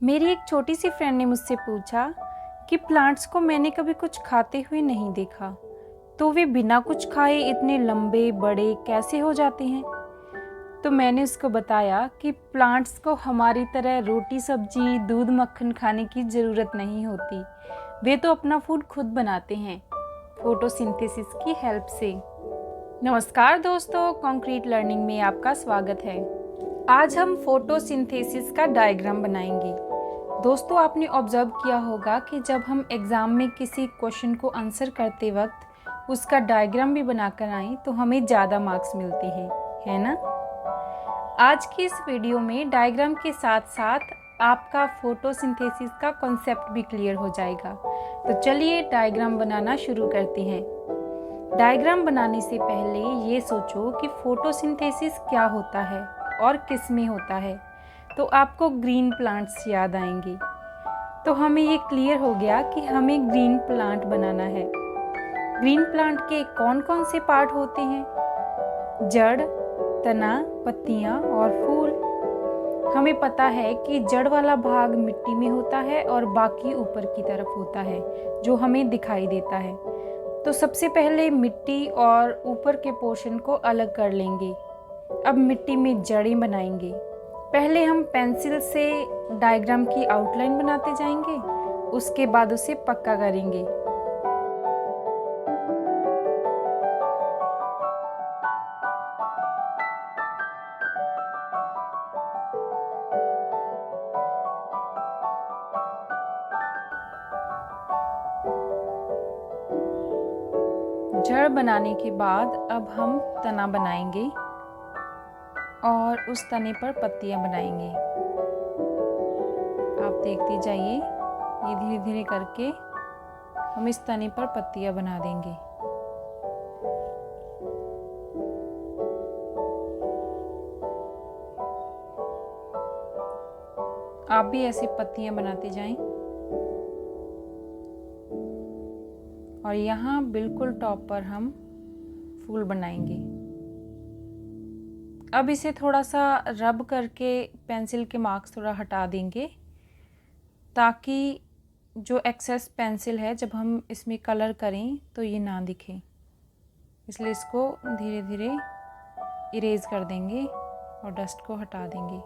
मेरी एक छोटी सी फ्रेंड ने मुझसे पूछा कि प्लांट्स को मैंने कभी कुछ खाते हुए नहीं देखा, तो वे बिना कुछ खाए इतने लंबे बड़े कैसे हो जाते हैं। तो मैंने उसको बताया कि प्लांट्स को हमारी तरह रोटी सब्जी दूध मक्खन खाने की ज़रूरत नहीं होती। वे तो अपना फूड खुद बनाते हैं फोटोसिंथेसिस की हेल्प से। नमस्कार दोस्तों, कॉन्क्रीट लर्निंग में आपका स्वागत है। आज हम फोटोसिंथेसिस का डायग्राम बनाएंगे। दोस्तों, आपने ऑब्जर्व किया होगा कि जब हम एग्ज़ाम में किसी क्वेश्चन को आंसर करते वक्त उसका डायग्राम भी बनाकर आएँ तो हमें ज़्यादा मार्क्स मिलते हैं, है ना। आज की इस वीडियो में डायग्राम के साथ साथ आपका फोटोसिंथेसिस का कॉन्सेप्ट भी क्लियर हो जाएगा। तो चलिए डायग्राम बनाना शुरू करते हैं। डायग्राम बनाने से पहले ये सोचो कि फोटोसिंथेसिस क्या होता है और किस में होता है, तो आपको ग्रीन प्लांट्स याद आएंगे। तो हमें ये क्लियर हो गया कि हमें ग्रीन प्लांट बनाना है। ग्रीन प्लांट के कौन कौन से पार्ट होते हैं? जड़, तना, पत्तियां और फूल। हमें पता है कि जड़ वाला भाग मिट्टी में होता है और बाकी ऊपर की तरफ होता है जो हमें दिखाई देता है। तो सबसे पहले मिट्टी और ऊपर के पोर्शन को अलग कर लेंगे। अब मिट्टी में जड़ें बनाएंगे। पहले हम पेंसिल से डायग्राम की आउटलाइन बनाते जाएंगे, उसके बाद उसे पक्का करेंगे। जड़ बनाने के बाद अब हम तना बनाएंगे और उस तने पर पत्तियां बनाएंगे। आप देखते जाइए, ये धीरे धीरे करके हम इस तने पर पत्तियां बना देंगे। आप भी ऐसे पत्तियां बनाते जाएं। और यहाँ बिल्कुल टॉप पर हम फूल बनाएंगे। अब इसे थोड़ा सा रब करके पेंसिल के मार्क्स थोड़ा हटा देंगे, ताकि जो एक्सेस पेंसिल है जब हम इसमें कलर करें तो ये ना दिखे। इसलिए इसको धीरे धीरे इरेज कर देंगे और डस्ट को हटा देंगे।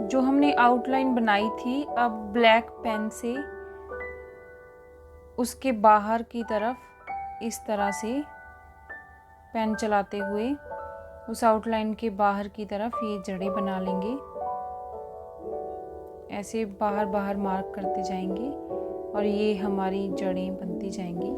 जो हमने आउटलाइन बनाई थी, अब ब्लैक पेन से उसके बाहर की तरफ इस तरह से पेन चलाते हुए उस आउटलाइन के बाहर की तरफ ये जड़ें बना लेंगे। ऐसे बाहर बाहर मार्क करते जाएंगे और ये हमारी जड़ें बनती जाएंगी।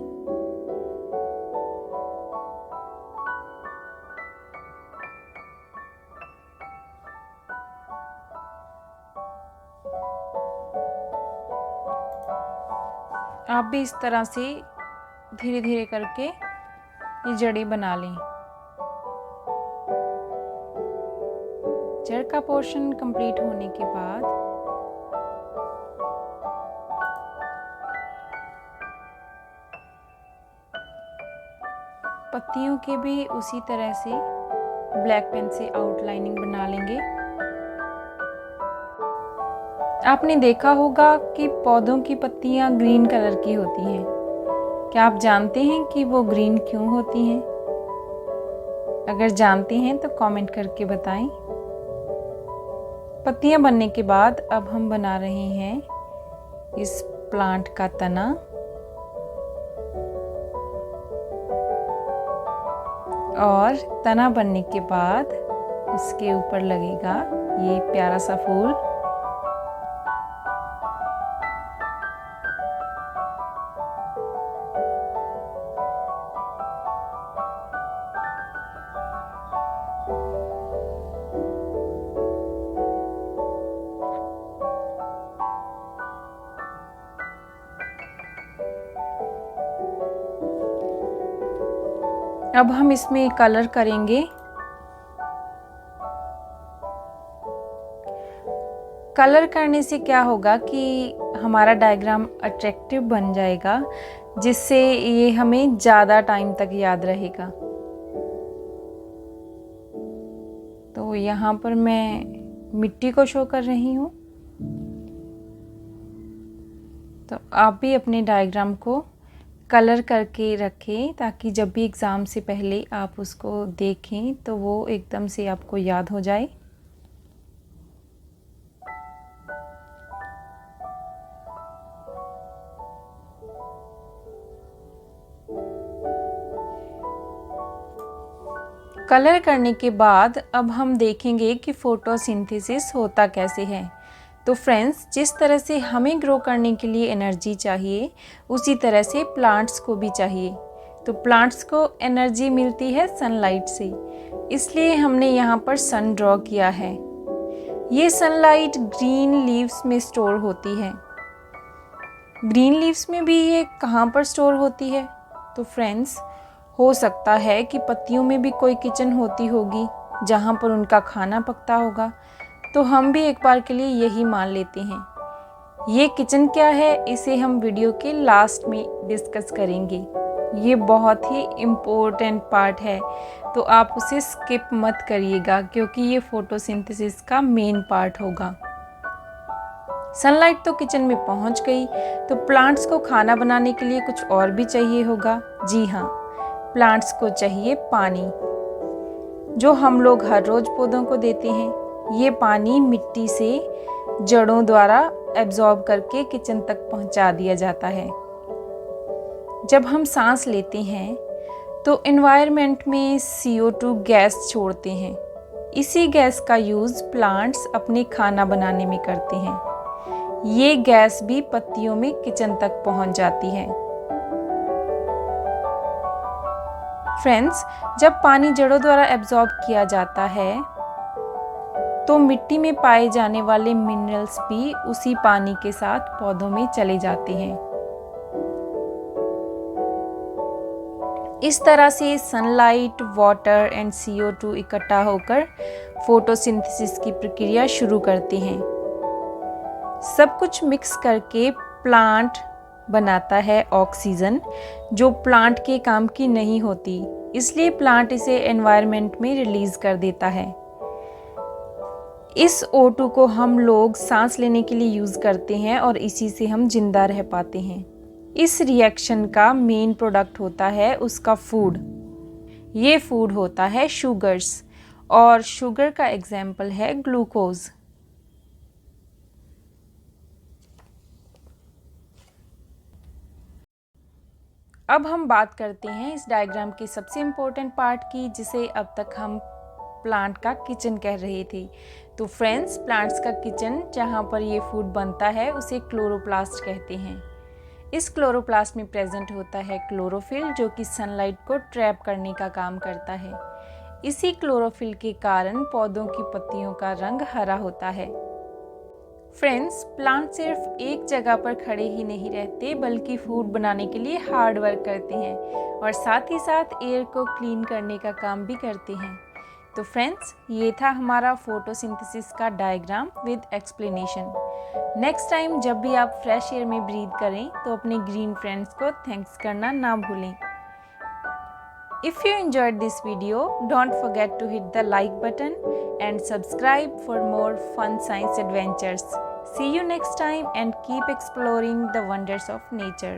आप भी इस तरह से धीरे धीरे करके ये जड़ें बना लें। जड़ का पोर्शन कंप्लीट होने के बाद पत्तियों के भी उसी तरह से ब्लैक पेन से आउटलाइनिंग बना लेंगे। आपने देखा होगा कि पौधों की पत्तियां ग्रीन कलर की होती हैं। क्या आप जानते हैं कि वो ग्रीन क्यों होती हैं? अगर जानते हैं तो कमेंट करके बताएं। पत्तियां बनने के बाद अब हम बना रहे हैं इस प्लांट का तना। और तना बनने के बाद उसके ऊपर लगेगा ये प्यारा सा फूल। अब हम इसमें कलर करेंगे। कलर करने से क्या होगा कि हमारा डायग्राम अट्रैक्टिव बन जाएगा, जिससे ये हमें ज़्यादा टाइम तक याद रहेगा। तो यहाँ पर मैं मिट्टी को शो कर रही हूँ। तो आप भी अपने डायग्राम को कलर करके रखें ताकि जब भी एग्ज़ाम से पहले आप उसको देखें तो वो एकदम से आपको याद हो जाए। कलर करने के बाद अब हम देखेंगे कि फोटोसिंथेसिस होता कैसे है। तो फ्रेंड्स, जिस तरह से हमें ग्रो करने के लिए एनर्जी चाहिए उसी तरह से प्लांट्स को भी चाहिए। तो प्लांट्स को एनर्जी मिलती है सनलाइट से, इसलिए हमने यहाँ पर सन ड्रॉ किया है। ये सनलाइट ग्रीन लीव्स में स्टोर होती है। ग्रीन लीव्स में भी ये कहाँ पर स्टोर होती है? तो फ्रेंड्स, हो सकता है कि पत्तियों में भी कोई किचन होती होगी जहाँ पर उनका खाना पकता होगा। तो हम भी एक बार के लिए यही मान लेते हैं। ये किचन क्या है, इसे हम वीडियो के लास्ट में डिस्कस करेंगे। ये बहुत ही इम्पोर्टेंट पार्ट है, तो आप उसे स्किप मत करिएगा क्योंकि ये फोटोसिंथेसिस का मेन पार्ट होगा। सनलाइट तो किचन में पहुंच गई, तो प्लांट्स को खाना बनाने के लिए कुछ और भी चाहिए होगा। जी हाँ, प्लांट्स को चाहिए पानी, जो हम लोग हर रोज पौधों को देते हैं। ये पानी मिट्टी से जड़ों द्वारा एब्जॉर्ब करके किचन तक पहुंचा दिया जाता है। जब हम सांस लेते हैं तो एनवायरनमेंट में CO2 गैस छोड़ते हैं। इसी गैस का यूज़ प्लांट्स अपने खाना बनाने में करते हैं। ये गैस भी पत्तियों में किचन तक पहुंच जाती है। फ्रेंड्स, जब पानी जड़ों द्वारा एब्जॉर्ब किया जाता है तो मिट्टी में पाए जाने वाले मिनरल्स भी उसी पानी के साथ पौधों में चले जाते हैं। इस तरह से सनलाइट, वाटर एंड CO2 इकट्ठा होकर फोटोसिंथेसिस की प्रक्रिया शुरू करते हैं। सब कुछ मिक्स करके प्लांट बनाता है ऑक्सीजन, जो प्लांट के काम की नहीं होती, इसलिए प्लांट इसे एनवायरनमेंट में रिलीज कर देता है। इस O2 को हम लोग सांस लेने के लिए यूज़ करते हैं और इसी से हम जिंदा रह पाते हैं। इस रिएक्शन का मेन प्रोडक्ट होता है उसका फूड। ये फूड होता है शुगर्स, और शुगर का एग्जाम्पल है ग्लूकोज। अब हम बात करते हैं इस डायग्राम के सबसे इम्पोर्टेंट पार्ट की, जिसे अब तक हम प्लांट का किचन कह रहे थे। तो फ्रेंड्स, प्लांट्स का किचन जहाँ पर ये फूड बनता है उसे क्लोरोप्लास्ट कहते हैं। इस क्लोरोप्लास्ट में प्रेजेंट होता है क्लोरोफिल, जो कि सनलाइट को ट्रैप करने का काम करता है। इसी क्लोरोफिल के कारण पौधों की पत्तियों का रंग हरा होता है। फ्रेंड्स, प्लांट सिर्फ एक जगह पर खड़े ही नहीं रहते बल्कि फूड बनाने के लिए हार्ड वर्क करते हैं और साथ ही साथ एयर को क्लीन करने का काम भी करते हैं। तो फ्रेंड्स, ये था हमारा फोटोसिंथेसिस का diagram with explanation. Next time जब भी आप फ्रेश एयर में ब्रीथ करें तो अपने ग्रीन फ्रेंड्स को थैंक्स करना ना भूलें। If you enjoyed this video, don't forget to hit the like button and subscribe for more fun science adventures. See you next time and keep exploring the wonders of nature.